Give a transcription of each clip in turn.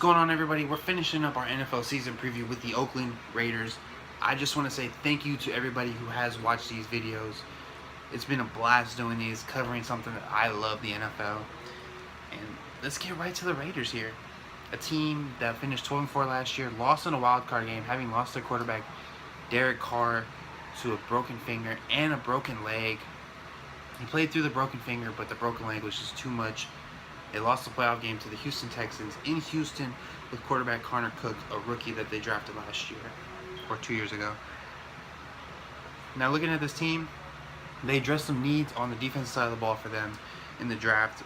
going on, everybody? We're finishing up our NFL season preview with the Oakland Raiders. I just want to say thank you to everybody who has watched these videos. It's been a blast doing these, covering something that I love, the NFL. And let's get right to the Raiders here. A team that finished 12-4 last year, lost in a wild card game, having lost their quarterback, Derek Carr, to a broken finger and a broken leg. He played through the broken finger, but the broken leg was just too much. They lost the playoff game to the Houston Texans in Houston with quarterback Connor Cook, a rookie that they drafted last year, or 2 years ago. Now looking at this team, they addressed some needs on the defensive side of the ball for them in the draft,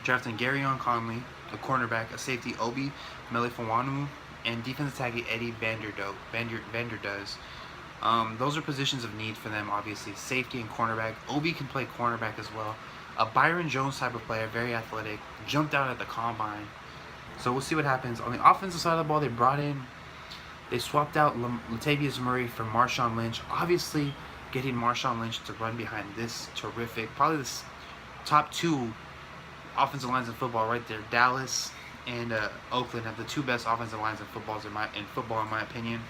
drafting Garyon Conley, a cornerback, a safety Obi Melifonwu, and defensive tackle Eddie Vanderdoes. Those are positions of need for them, obviously. Safety and cornerback. Obi can play cornerback as well. A Byron Jones type of player, very athletic, jumped out at the combine. So we'll see what happens. On the offensive side of the ball, they swapped out Latavius Murray for Marshawn Lynch. Obviously, getting Marshawn Lynch to run behind this terrific, probably the top two offensive lines in football right there. Dallas and Oakland have the two best offensive lines in football, in my opinion.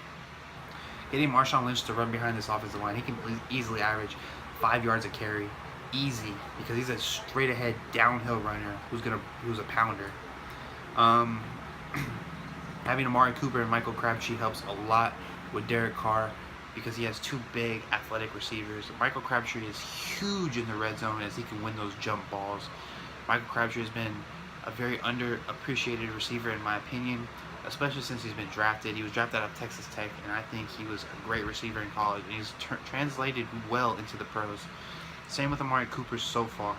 Getting Marshawn Lynch to run behind this offensive line, he can easily average 5 yards a carry. Easy, because he's a straight ahead downhill runner who's a pounder. Having Amari Cooper and Michael Crabtree helps a lot with Derek Carr because he has two big athletic receivers. Michael Crabtree is huge in the red zone as he can win those jump balls. Michael Crabtree has been a very underappreciated receiver in my opinion, especially since he's been drafted. He was drafted out of Texas Tech, and I think he was a great receiver in college, and he's translated well into the pros. Same with Amari Cooper so far.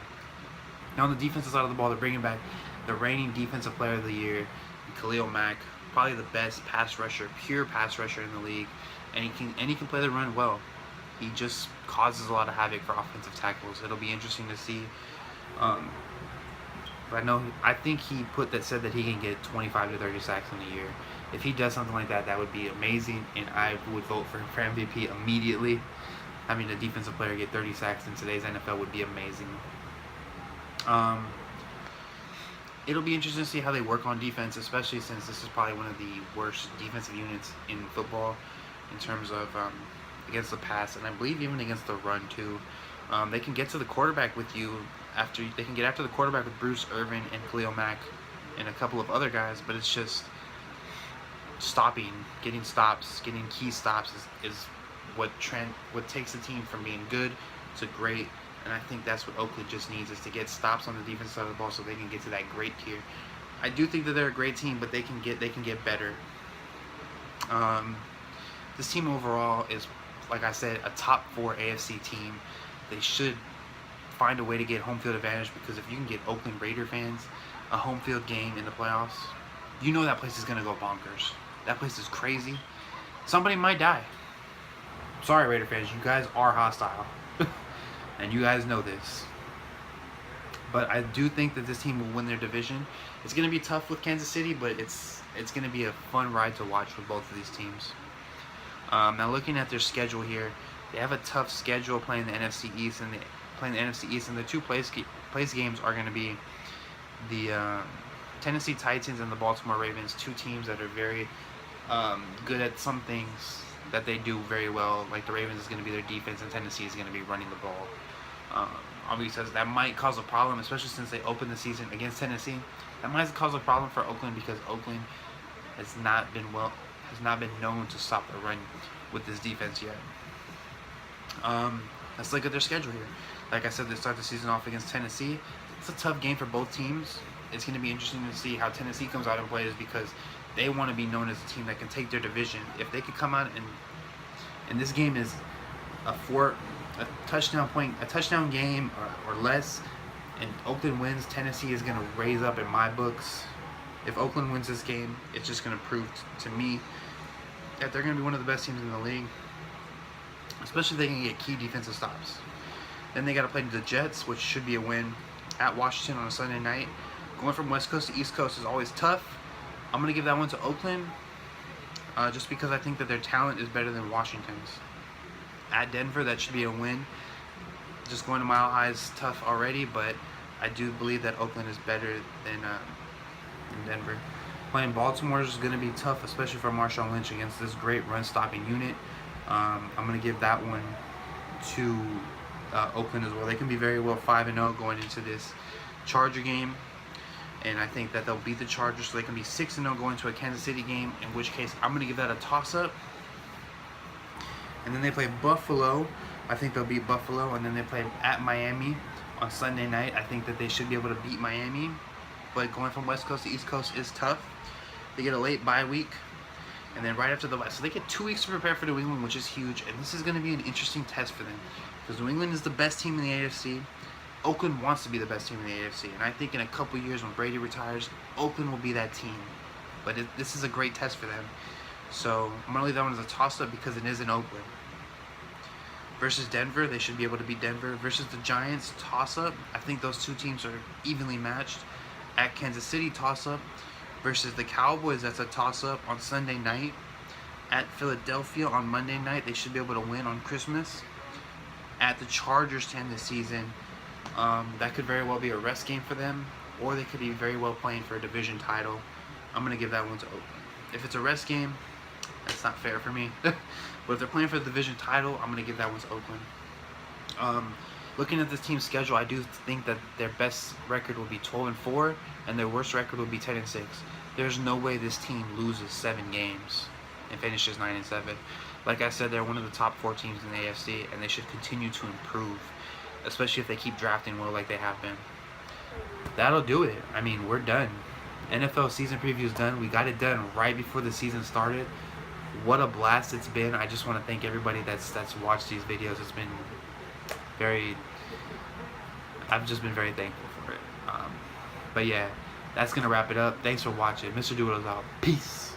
Now on the defensive side of the ball, they're bringing back the reigning defensive player of the year, Khalil Mack, probably the best pass rusher, pure pass rusher in the league, and he can play the run well. He just causes a lot of havoc for offensive tackles. It'll be interesting to see. But I think he said that he can get 25 to 30 sacks in a year. If he does something like that, that would be amazing, and I would vote for him for MVP immediately. Having a defensive player get 30 sacks in today's NFL would be amazing. It'll be interesting to see how they work on defense, especially since this is probably one of the worst defensive units in football in terms of against the pass, and I believe even against the run too. They can get to the quarterback with you they can get after the quarterback with Bruce Irvin and Khalil Mack and a couple of other guys, but it's just stopping, getting key stops is what takes a team from being good to great, and I think that's what Oakland just needs, is to get stops on the defense side of the ball so they can get to that great tier. I do think that they're a great team, but they can get better. This team overall is, like I said, a top 4 AFC team. They should find a way to get home field advantage, because if you can get Oakland Raider fans a home field game in the playoffs, you know that place is going to go bonkers. That place is crazy. Somebody might die. Sorry, Raider fans, you guys are hostile. And you guys know this. But I do think that this team will win their division. It's going to be tough with Kansas City, but it's going to be a fun ride to watch with both of these teams. Now looking at their schedule here, they have a tough schedule playing the NFC East, and the two place games are going to be the Tennessee Titans and the Baltimore Ravens, two teams that are very good at some things that they do very well. Like the Ravens is going to be their defense, and Tennessee is going to be running the ball. Obviously, that might cause a problem, especially since they opened the season against Tennessee. That might cause a problem for Oakland, because Oakland has not been known to stop the run with this defense yet. Let's look at their schedule here. Like I said, they start the season off against Tennessee. It's a tough game for both teams. It's going to be interesting to see how Tennessee comes out and plays, because they want to be known as a team that can take their division. If they could come out and this game is a touchdown game or less, and Oakland wins, Tennessee is going to raise up in my books. If Oakland wins this game, it's just going to prove to me that they're going to be one of the best teams in the league, especially if they can get key defensive stops. Then they got to play the Jets, which should be a win, at Washington on a Sunday night. Going from West Coast to East Coast is always tough. I'm going to give that one to Oakland, just because I think that their talent is better than Washington's. At Denver, that should be a win. Just going to Mile High is tough already, but I do believe that Oakland is better than Denver. Playing Baltimore is going to be tough, especially for Marshawn Lynch against this great run-stopping unit. I'm going to give that one to Oakland as well. They can be very well 5-0 going into this Charger game. And I think that they'll beat the Chargers, so they can be 6-0 going to a Kansas City game, in which case I'm going to give that a toss-up. And then they play Buffalo. I think they'll beat Buffalo. And then they play at Miami on Sunday night. I think that they should be able to beat Miami. But going from West Coast to East Coast is tough. They get a late bye week. And then right after the bye. So they get 2 weeks to prepare for New England, which is huge. And this is going to be an interesting test for them. Because New England is the best team in the AFC. Oakland wants to be the best team in the AFC. And I think in a couple years when Brady retires, Oakland will be that team. But this is a great test for them. So I'm going to leave that one as a toss-up because it is in Oakland. Versus Denver, they should be able to beat Denver. Versus the Giants, toss-up. I think those two teams are evenly matched. At Kansas City, toss-up. Versus the Cowboys, that's a toss-up on Sunday night. At Philadelphia on Monday night, they should be able to win on Christmas. At the Chargers to end the season, that could very well be a rest game for them, or they could be very well playing for a division title. I'm going to give that one to Oakland. If it's a rest game, that's not fair for me. But if they're playing for the division title, I'm going to give that one to Oakland. Looking at this team's schedule, I do think that their best record will be 12-4, and their worst record will be 10-6. There's no way this team loses 7 games and finishes 9-7. Like I said, they're one of the top 4 teams in the AFC, and they should continue to improve, especially if they keep drafting well like they have been. That'll do it. I mean, we're done. NFL season preview is done. We got it done right before the season started. What a blast it's been. I just want to thank everybody that's watched these videos. It's been I've just been very thankful for it. But yeah, that's going to wrap it up. Thanks for watching. Mr. Doodle's out. Peace.